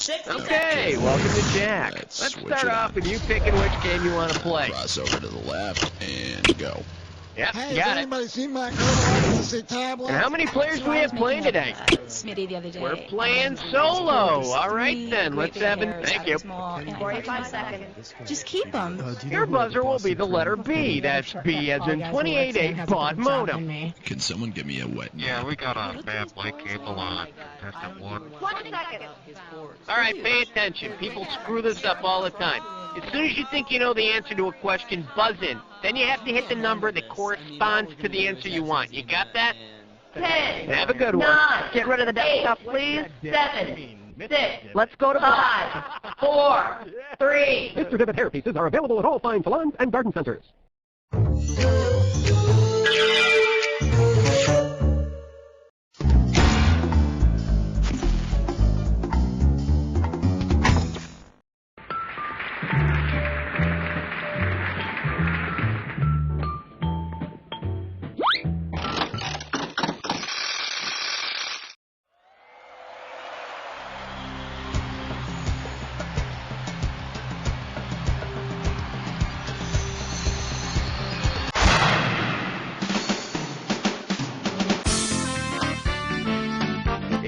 Okay, welcome to Jack. Let's start off with you picking which game you want to play. Cross over to the left and go. Yep, Hey, got has it. anybody seen my emergency tablet? And how many players do we have playing today? Smitty the other day. We're playing solo. All right then, let's have it. Thank you. 45 seconds. Just keep them. Your buzzer will be the letter B. That's B as in 28A baud modem. Can someone give me a wet nap? Yeah, we got a bad light cable on. That's at 1. 1 second. All right, pay attention. People screw this up all the time. As soon as you think you know the answer to a question, buzz in. Then you have to hit the number that corresponds to the answer you want. You got that? 10. Have a good one. 9. Get rid of the desktop, please. 7. 6. Let's go to 5. 4. 3. Mr. Divot hair pieces are available at all fine salons and garden centers.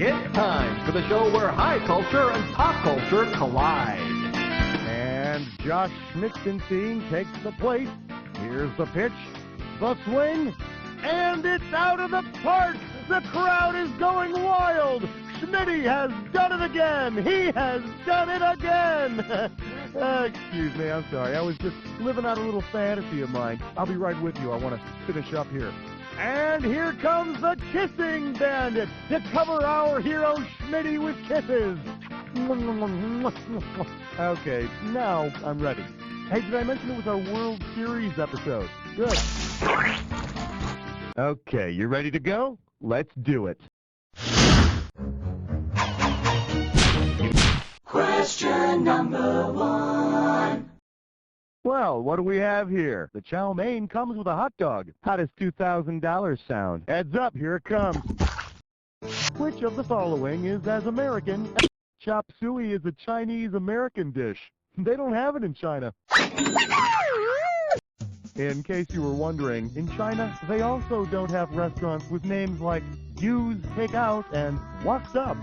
It's time for the show where high culture and pop culture collide. And Josh Schmitzenstein takes the plate. Here's the pitch, the swing, and it's out of the park! The crowd is going wild! Schmitty has done it again! He has done it again! Excuse me, I'm sorry. I was just living out a little fantasy of mine. I'll be right with you. I want to finish up here. And here comes the Kissing Bandit to cover our hero Schmitty with kisses. Okay, now I'm ready. Hey, did I mention it was our World Series episode? Good. Okay, you ready to go? Let's do it. Question number 1. Well, what do we have here? The chow mein comes with a hot dog. How does $2,000 sound? Heads up, here it comes. Which of the following is as American? Chop suey is a Chinese-American dish. They don't have it in China. In case you were wondering, in China, they also don't have restaurants with names like Use Takeout and What's Up.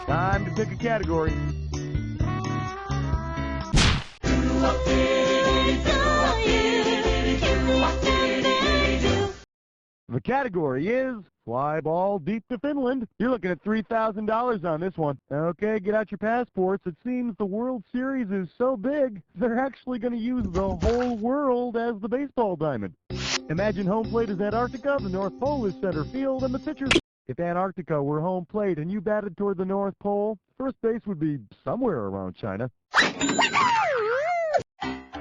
Time to pick a category. The category is Fly Ball Deep to Finland. You're looking at $3,000 on this one. Okay, get out your passports. It seems the World Series is so big, they're actually going to use the whole world as the baseball diamond. Imagine home plate is Antarctica, the North Pole is center field, and the pitchers... If Antarctica were home plate and you batted toward the North Pole, first base would be somewhere around China.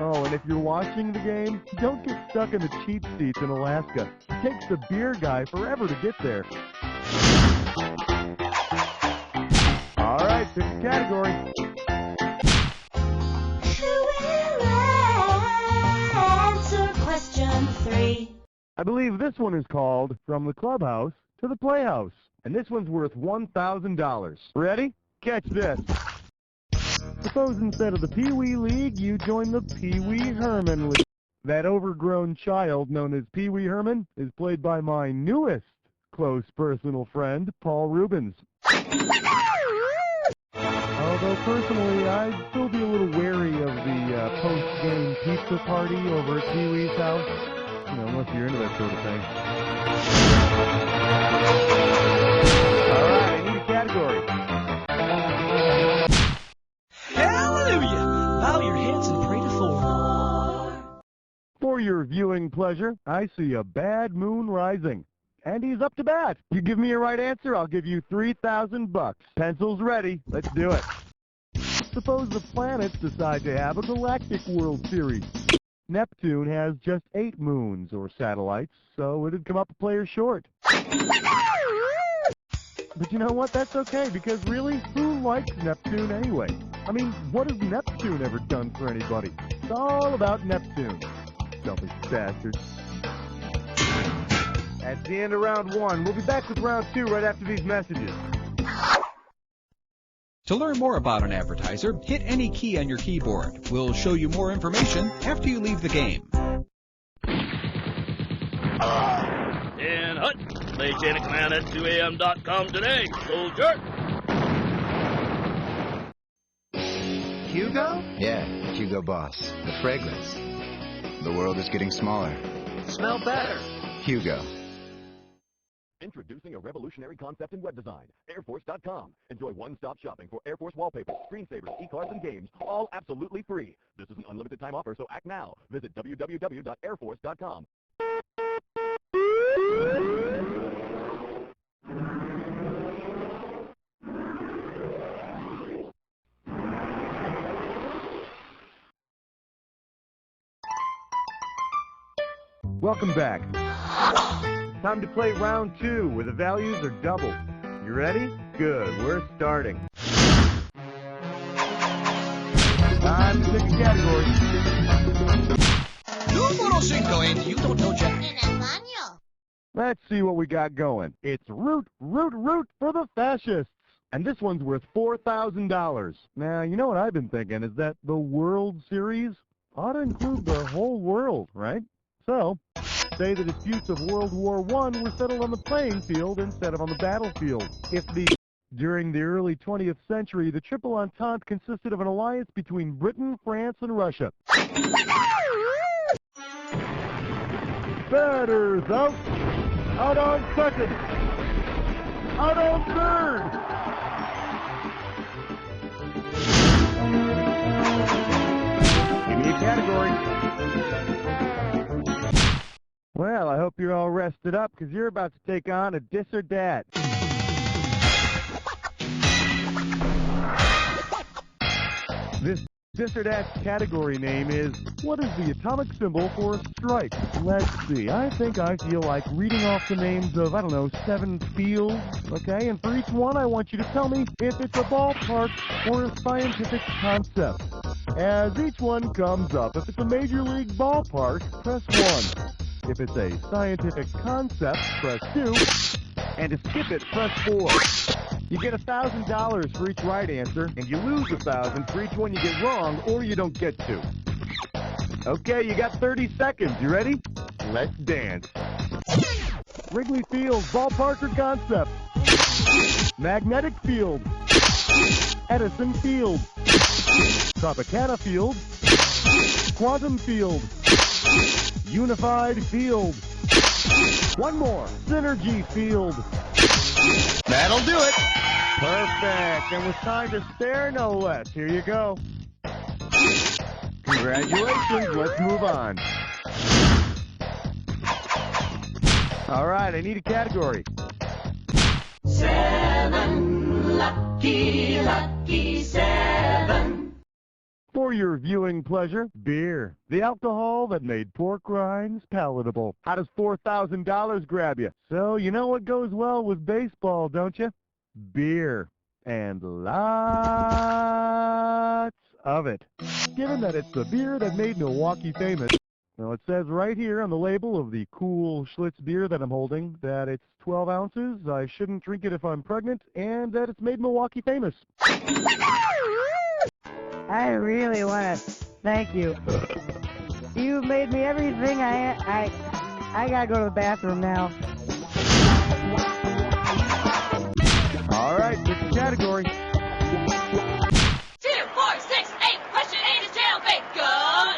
Oh, and if you're watching the game, don't get stuck in the cheap seats in Alaska. It takes the beer guy forever to get there. All right, pick a category. Who will answer question 3? I believe this one is called From the Clubhouse to the Playhouse. And this one's worth $1,000. Ready? Catch this. Suppose instead of the Pee Wee League, you join the Pee Wee Herman League. That overgrown child known as Pee Wee Herman is played by my newest close personal friend, Paul Rubens. Although personally, I'd still be a little wary of the post-game pizza party over at Pee Wee's house. You know, unless you're into that sort of thing. All right, I need a category. Hallelujah! Bow your heads and pray to Thor. For your viewing pleasure, I see a bad moon rising. And he's up to bat. You give me a right answer, I'll give you $3,000. Pencils ready. Let's do it. Suppose the planets decide to have a galactic World Series. Neptune has just 8 moons or satellites, so it'd come up a player short. But you know what? That's okay, because really, who likes Neptune anyway? I mean, what has Neptune ever done for anybody? It's all about Neptune. Selfish bastard. That's the end of round 1. We'll be back with round 2 right after these messages. To learn more about an advertiser, hit any key on your keyboard. We'll show you more information after you leave the game. Dan Hut, lay chain of command at 2am.com today, soldier. Hugo? Yeah, Hugo Boss. The fragrance. The world is getting smaller. Smell better. Hugo. Introducing a revolutionary concept in web design, airforce.com. Enjoy one-stop shopping for Air Force wallpaper, screensavers, e-cards, and games, all absolutely free. This is an unlimited time offer, so act now. Visit www.airforce.com. Welcome back. Time to play round 2, where the values are doubled. You ready? Good, we're starting. Time to pick a category. Numero 5 and you don't know Jack. Let's see what we got going. It's root for the fascists. And this one's worth $4,000. Now, you know what I've been thinking is that the World Series ought to include the whole world, right? So, say the disputes of World War I were settled on the playing field instead of on the battlefield. During the early 20th century, the Triple Entente consisted of an alliance between Britain, France, and Russia. Batters out! Out on second! Out on third! Give me a category. Well, I hope you're all rested up, because you're about to take on a Dis or Dat. This Dis or Dat category name is, what is the atomic symbol for a strike? Let's see, I think I feel like reading off the names of, 7 fields, okay? And for each one, I want you to tell me if it's a ballpark or a scientific concept. As each one comes up, if it's a major league ballpark, press 1. If it's a scientific concept, press 2. And to skip it, press 4. You get $1,000 for each right answer, and you lose $1,000 for each one you get wrong or you don't get to. Okay, you got 30 seconds. You ready? Let's dance. Wrigley Field, ballpark or concept? Magnetic Field. Edison Field. Tropicana Field. Quantum Field. Unified Field. One more. Synergy Field. That'll do it. Perfect. And with time to spare, no less. Here you go. Congratulations. Let's move on. All right, I need a category. 7, lucky 7. For your viewing pleasure, beer. The alcohol that made pork rinds palatable. How does $4,000 grab you? So you know what goes well with baseball, don't you? Beer. And lots of it. Given that it's the beer that made Milwaukee famous, well, it says right here on the label of the cool Schlitz beer that I'm holding that it's 12 ounces, I shouldn't drink it if I'm pregnant, and that it's made Milwaukee famous. I really want to thank you. You've made me everything I gotta go to the bathroom now. All right, pick the category. 2, 4, 6, 8. Question 8 is jailbait. Go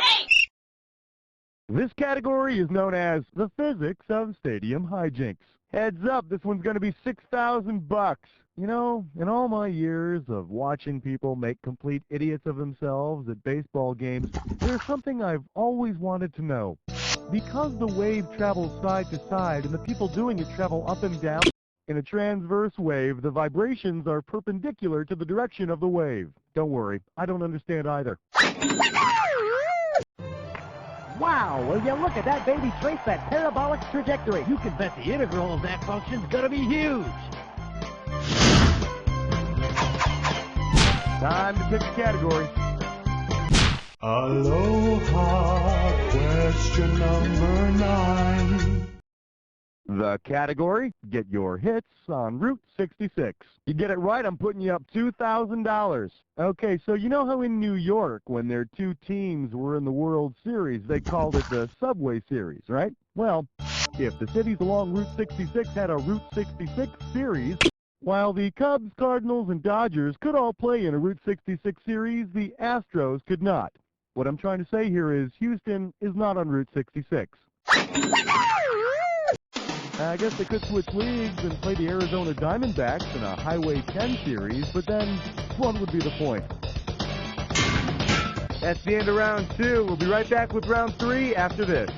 8. This category is known as the physics of stadium hijinks. Heads up, this one's going to be $6,000. You know, in all my years of watching people make complete idiots of themselves at baseball games, there's something I've always wanted to know. Because the wave travels side to side and the people doing it travel up and down in a transverse wave, the vibrations are perpendicular to the direction of the wave. Don't worry, I don't understand either. Wow, will you look at that, baby? Trace that parabolic trajectory. You can bet the integral of that function's gonna be huge. Time to pick a category. Aloha, question number 9. The category, get your hits on Route 66. You get it right, I'm putting you up $2,000. Okay, so you know how in New York, when their two teams were in the World Series, they called it the Subway Series, right? Well, if the cities along Route 66 had a Route 66 series, while the Cubs, Cardinals, and Dodgers could all play in a Route 66 series, the Astros could not. What I'm trying to say here is Houston is not on Route 66. I guess they could switch leagues and play the Arizona Diamondbacks in a Highway 10 series, but then what would be the point? That's the end of round 2. We'll be right back with round 3 after this.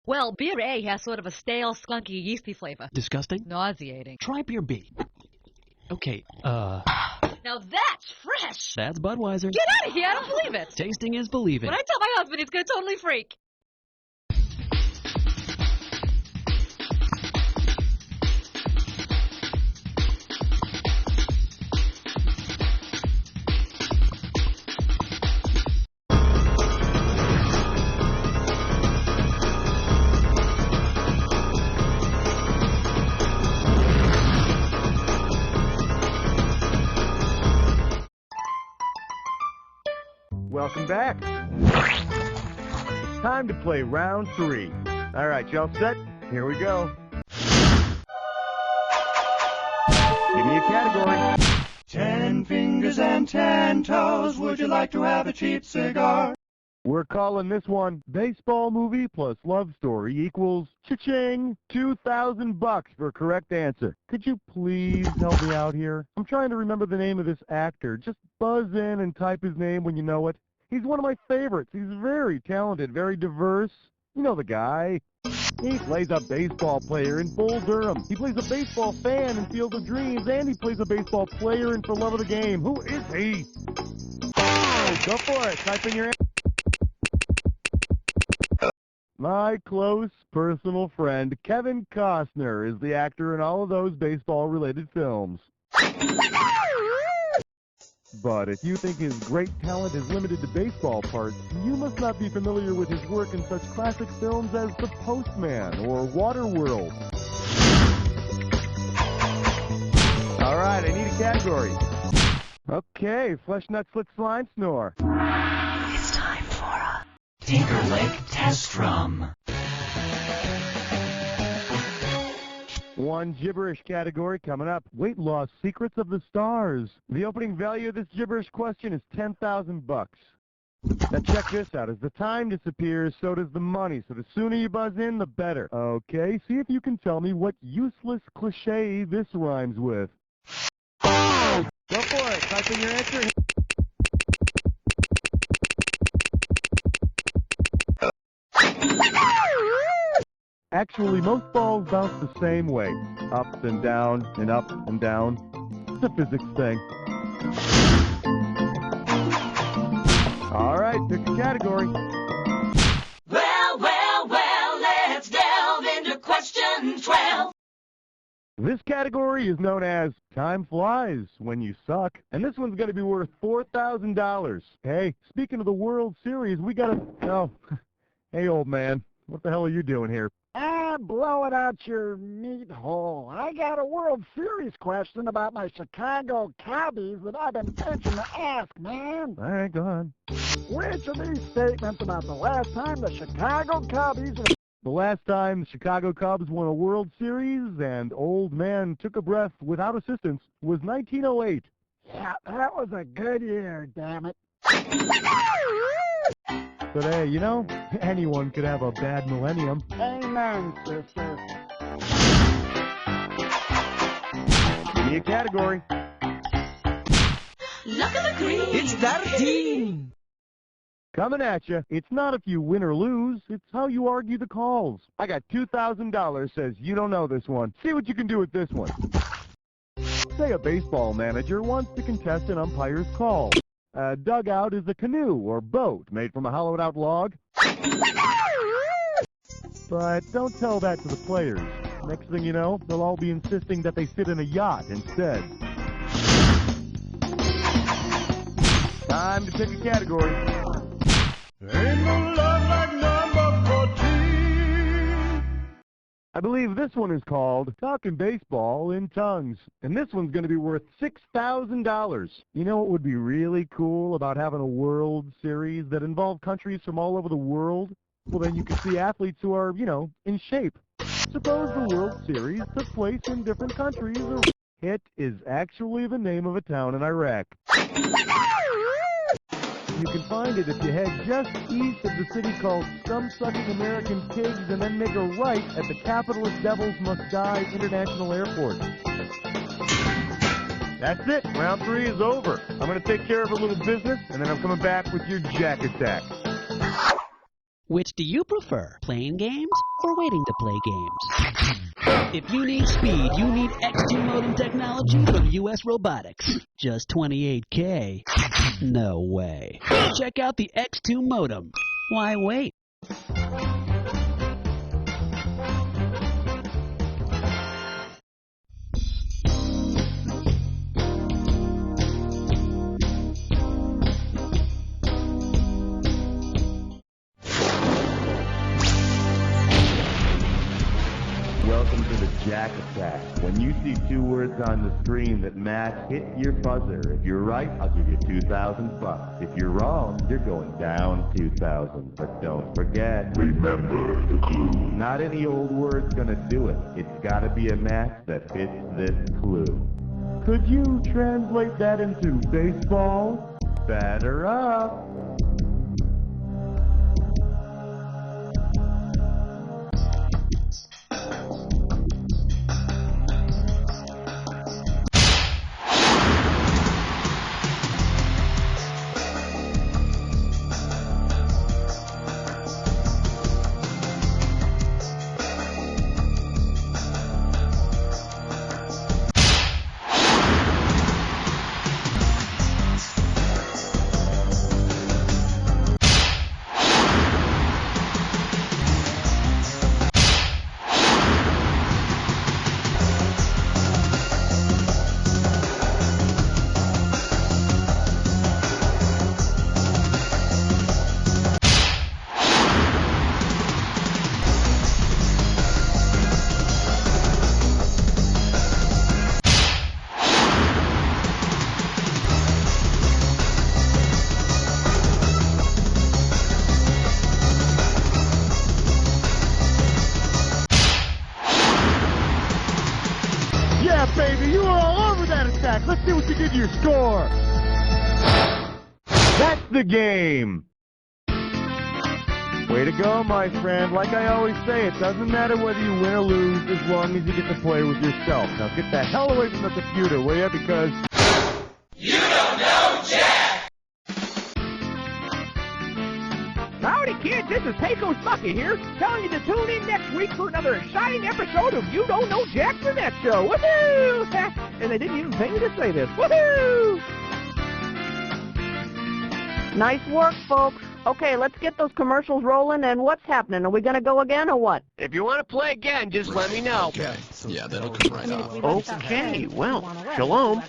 Well, beer A has sort of a stale, skunky, yeasty flavor. Disgusting? Nauseating. Try beer B. Okay, Now that's fresh! that's Budweiser. Get out of here! I don't believe it! Tasting is believing. When I tell my husband, he's gonna totally freak. Welcome back. It's time to play round 3. All right, y'all set? Here we go. Give me a category. 10 fingers and 10 toes. Would you like to have a cheap cigar? We're calling this one Baseball Movie plus Love Story equals cha-ching, $2,000 for a correct answer. Could you please help me out here? I'm trying to remember the name of this actor. Just buzz in and type his name when you know it. He's one of my favorites. He's very talented, very diverse. You know the guy. He plays a baseball player in Bull Durham. He plays a baseball fan in Field of Dreams, and he plays a baseball player in For Love of the Game. Who is he? Go for it. Type in your answer. My close personal friend, Kevin Costner, is the actor in all of those baseball-related films. But if you think his great talent is limited to baseball parts, you must not be familiar with his work in such classic films as The Postman or Waterworld. All right, I need a category. Okay, Flesh Nut Slit Slime Snore. It's time for a Tinker Lick Test Drum. One gibberish category coming up. Weight loss secrets of the stars. The opening value of this gibberish question is $10,000. Now check this out. As the time disappears, so does the money. So the sooner you buzz in, the better. Okay, see if you can tell me what useless cliche this rhymes with. Go for it. Type in your answer. Actually, most balls bounce the same way. Up and down and up and down. It's a physics thing. All right, pick a category. Well, let's delve into question 12. This category is known as Time Flies When You Suck, and this one's going to be worth $4,000. Hey, speaking of the World Series, we got to... Oh, hey, old man, what the hell are you doing here? I'm blowing out your meat hole. I got a World Series question about my Chicago Cubbies that I've been itching to ask, man. All right, go on. Which of these statements about the last time the Chicago Cubbies... The last time the Chicago Cubs won a World Series and old man took a breath without assistance was 1908. Yeah, that was a good year, damn it. But hey, you know, anyone could have a bad millennium. Amen, sister. Give me a category. Look at the green. It's 13. Coming at you. It's not if you win or lose, it's how you argue the calls. I got $2,000 says you don't know this one. See what you can do with this one. Say a baseball manager wants to contest an umpire's call. A dugout is a canoe or boat made from a hollowed-out log. But don't tell that to the players. Next thing you know, they'll all be insisting that they sit in a yacht instead. Time to pick a category. Ain't no love like number 14. I believe this one is called Talking Baseball in Tongues. And this one's going to be worth $6,000. You know what would be really cool about having a World Series that involved countries from all over the world? Well, then you could see athletes who are, in shape. Suppose the World Series took place in different countries. It is actually the name of a town in Iraq. You can find it if you head just east of the city called Scum-Sucking American Pigs and then make a right at the capitalist Devils Must Die International Airport. That's it. Round 3 is over. I'm going to take care of a little business, and then I'm coming back with your Jack Attack. Which do you prefer, playing games or waiting to play games? If you need speed, you need X2 modem technology from US Robotics. Just $28K? No way. Check out the X2 modem. Why wait? Welcome to the Jack Attack. When you see 2 words on the screen that match, hit your buzzer. If you're right, I'll give you $2,000. If you're wrong, you're going down 2,000. But don't forget, remember the clue. Not any old word's gonna do it. It's gotta be a match that fits this clue. Could you translate that into baseball? Batter up. Baby, you were all over that attack. Let's see what you did to your score. That's the game. Way to go, my friend. Like I always say, it doesn't matter whether you win or lose as long as you get to play with yourself. Now get the hell away from the computer, will ya? Because you don't know Jack! Howdy, kids. This is Pecos Bucky here, telling you to tune in next week for another exciting episode of You Don't Know Jack for Netshow. Woohoo! And they didn't even pay me to say this. Woohoo! Nice work, folks. Okay, let's get those commercials rolling, and what's happening? Are we going to go again, or what? If you want to play again, just let me know. Okay. Yeah, that'll come right off. Okay, well, shalom.